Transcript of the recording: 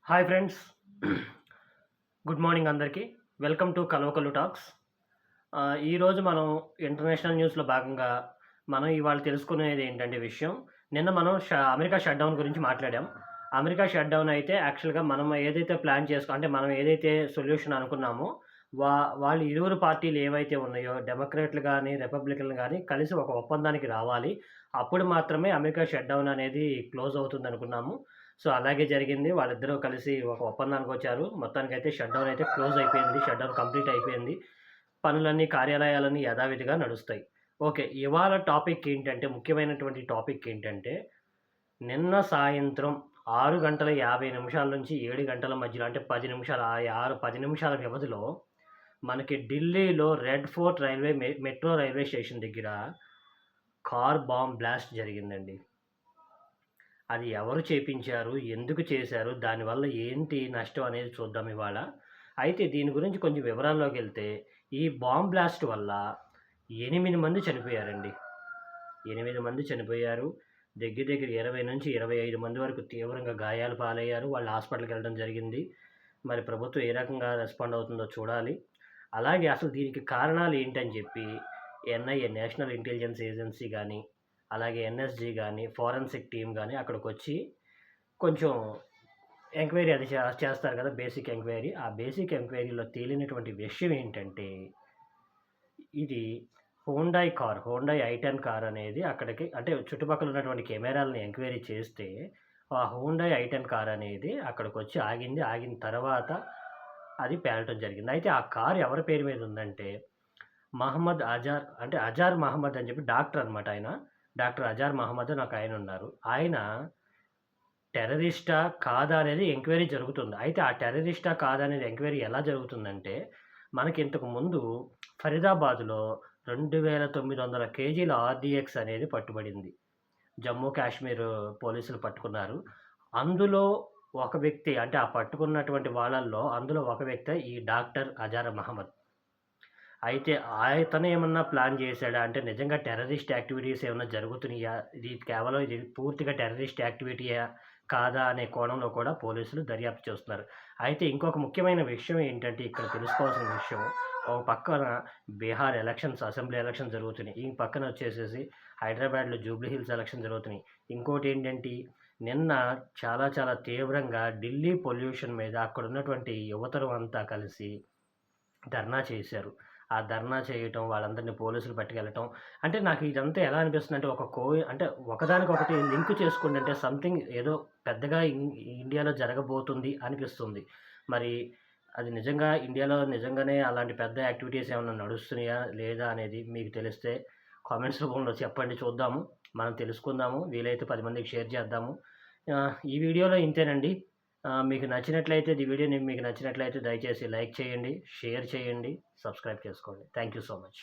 Hi friends. Good morning అందరికీ. Welcome to Kalvakallu talks. ఈరోజు మనం ఇంటర్నేషనల్ న్యూస్‌లో భాగంగా మనం ఇవాళ తెలుసుకునేది ఏంటంటే విషయం, నిన్న మనం అమెరికా షట్‌డౌన్ గురించి మాట్లాడాం. అమెరికా షట్‌డౌన్ అయితే యాక్చువల్‌గా మనం ఏదైతే ప్లాన్ అంటే మనం ఏదైతే సొల్యూషన్ అనుకున్నామో వా వాళ్ళు ఇరువురు పార్టీలు ఏవైతే ఉన్నాయో డెమోక్రాట్లు గాని, రిపబ్లికన్లు గాని కలిసి ఒక ఒప్పందానికి రావాలి. అప్పుడు మాత్రమే అమెరికా షట్‌డౌన్ అనేది క్లోజ్ అవుతుందనుకున్నాము. సో, అలాగే జరిగింది. వాళ్ళిద్దరూ కలిసి ఒక ఒప్పందానికొచ్చారు. మొత్తానికైతే షట్‌డౌన్ అయితే క్లోజ్ అయిపోయింది. షట్‌డౌన్ కంప్లీట్ అయిపోయింది. పనులన్నీ, కార్యాలయాలన్నీ యథావిధిగా నడుస్తాయి. ఓకే. ఇవాళ టాపిక్ ఏంటంటే, ముఖ్యమైనటువంటి టాపిక్ ఏంటంటే, నిన్న సాయంత్రం 6 గంటల 50 నిమిషాల నుంచి 7 గంటల మధ్యలో అంటే 10 నిమిషాలు 10 నిమిషాల వ్యవధిలో మనకి ఢిల్లీలో red fort metro railway station దగ్గర కార్ బాంబ్ బ్లాస్ట్ జరిగిందండి. అది ఎవరు చేపించారు? ఎందుకు చేశారు? దానివల్ల ఏంటి నష్టం అనేది చూద్దాం ఇవాళ. అయితే దీని గురించి కొంచెం వివరాల్లోకెళ్తే, ఈ బాంబ్ బ్లాస్ట్ వల్ల 8 మంది చనిపోయారండి. 8 మంది చనిపోయారు. దగ్గర దగ్గర 20-25 మంది వరకు తీవ్రంగా గాయాల పాలయ్యారు. వాళ్ళు హాస్పిటల్‌కెళ్ళడం జరిగింది. మరి ప్రభుత్వం ఏ రకంగా రెస్పాండ్ అవుతుందో చూడాలి. అలాగే అసలు దీనికి కారణాలు ఏంటని చెప్పి ఎన్ఐఏ నేషనల్ ఇంటెలిజెన్స్ ఏజెన్సీ గాని, అలాగే ఎన్ఎస్జీ గాని, ఫోరెన్సిక్ టీమ్ గాని అక్కడికొచ్చి కొంచెం ఎంక్వైరీ అది చేస్తారు కదా! Basic enquiry. ఆ బేసిక్ ఎంక్వైరీలో తేలినటువంటి విషయం ఏంటంటే, ఇది హోండాయ్ ఐ10 కార్ అనేది అక్కడికి అంటే చుట్టుపక్కల ఉన్నటువంటి కెమెరాలని ఎంక్వైరీ చేస్తే, ఆ హోండాయ్ ఐ10 కార్ అనేది అక్కడికొచ్చి ఆగింది. ఆగిన తర్వాత అది పేలటం జరిగింది. అయితే ఆ కార్ ఎవరి పేరు మీద ఉందంటే, మహమ్మద్ అజార్ అంటే అజార్ మహమ్మద్ అని చెప్పి డాక్టర్ అనమాట ఆయన. డాక్టర్ అజార్ మహమ్మద్ అని ఒకాయనున్నారు. ఆయన టెర్రరిస్టా? కాదా? అనేది ఎంక్వైరీ జరుగుతుంది. అయితే ఆ టెర్రరిస్టా? కాదా? అనేది ఎంక్వైరీ ఎలా జరుగుతుందంటే, మనకి ఇంతకు ముందు ఫరీదాబాద్‌లో 2900 కేజీల ఆర్‌డీఎక్స్ అనేది పట్టుబడింది. జమ్మూ కాశ్మీర్ పోలీసులు పట్టుకున్నారు. అందులో ఒక వ్యక్తి అంటే ఆ పట్టుకున్నటువంటి వాళ్ళల్లో అందులో ఒక వ్యక్తే ఈ డాక్టర్ అజార్ మహమ్మద్. అయితే ఆయతనేమన్నా ప్లాన్ జేశాడా? అంటే నిజంగా టెర్రరిస్ట్ యాక్టివిటీస్ ఏమన్నా జరుగుతున్నాయా? ఇది పూర్తిగా టెర్రరిస్ట్ యాక్టివిటీయా? కాదా? అనే కోణంలో కూడా పోలీసులు దర్యాప్తు చేస్తున్నారు. అయితే ఇంకొక ముఖ్యమైన విషయం ఏంటంటే ఇక్కడ తెలుసుకోవాల్సిన విషయం, ఒక పక్కన బీహార్ ఎలక్షన్స్, అసెంబ్లీ ఎలక్షన్స్ జరుగుతున్నాయి. ఈ పక్కన వచ్చేసేసి హైదరాబాద్‌లో జూబ్లీ హిల్స్ ఎలక్షన్ జరుగుతున్నాయి. ఇంకోటేంటంటే నిన్న చాలా చాలా తీవ్రంగా ఢిల్లీ పొల్యూషన్ మీద అక్కడున్నటువంటి యువతరం అంతా కలిసి ధర్నా చేశారు. ఆ ధర్నా చేయటం, వాళ్ళందరిని పోలీసులు పట్టుకెళ్ళటం. అంటే నాకు ఇదంతా ఎలా అనిపిస్తుందంటే అంటే ఒకదానికొకటి లింక్ చేసుకుంటుంటే సంథింగ్ ఏదో పెద్దగా ఇండియాలో జరగబోతుంది అనిపిస్తుంది. మరి అది నిజంగా ఇండియాలో నిజంగానే అలాంటి పెద్ద యాక్టివిటీస్ ఏమన్నా నడుస్తున్నాయా? లేదా? అనేది మీకు తెలిస్తే కామెంట్స్ రూపంలో చెప్పండి చూద్దాము. మనం తెలుసుకుందాము. వీలైతే 10 మందికి షేర్ చేద్దాము. ఈ వీడియోలో ఇంతేనండి. ఈ వీడియో మీకు నచ్చినట్లయితే దయచేసి లైక్ చేయండి, షేర్ చేయండి, సబ్స్క్రైబ్ చేసుకోండి. Thank you so much.